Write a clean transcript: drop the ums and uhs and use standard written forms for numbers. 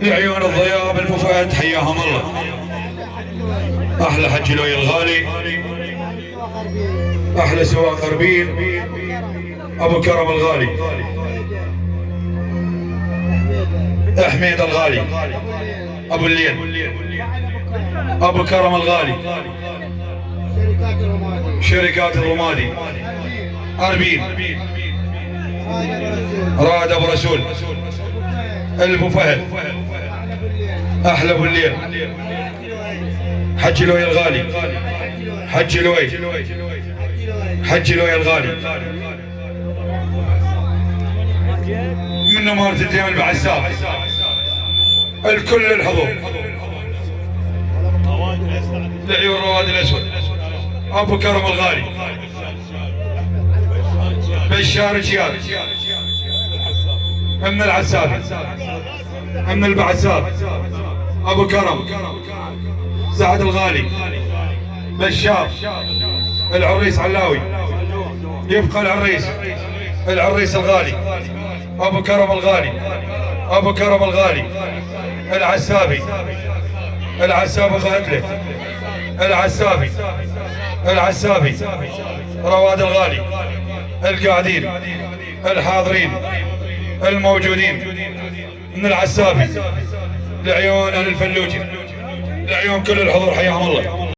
لعيون الضياب المفاد حياهم الله. احلى حج لوي الغالي، احلى سواق غربين ابو كرم الغالي، حميد الغالي، ابو الليل، ابو كرم الغالي، شركات الرمادي، اربين، راد ابو رسول، البو فهد، احلى ابو الليل، حج لوي الغالي، حج لوي، حج لوي الغالي، من امارة الديم البعساب، الكل الحضور، لعيون رواد الاسود، ابو كرم الغالي، بشار جياد، من العسابي، من البعساب، ابو كرم، سعد الغالي، بشار، العريس علاوي، يبقى العريس، العريس الغالي، ابو كرم الغالي، ابو كرم الغالي، العسابي، العسابي غادله، العسابي، العسابي، رواد الغالي، القاعدين، الحاضرين، الموجودين، من العسابي، لعيون اهل الفلوجي، لعيون كل الحضور حياهم الله.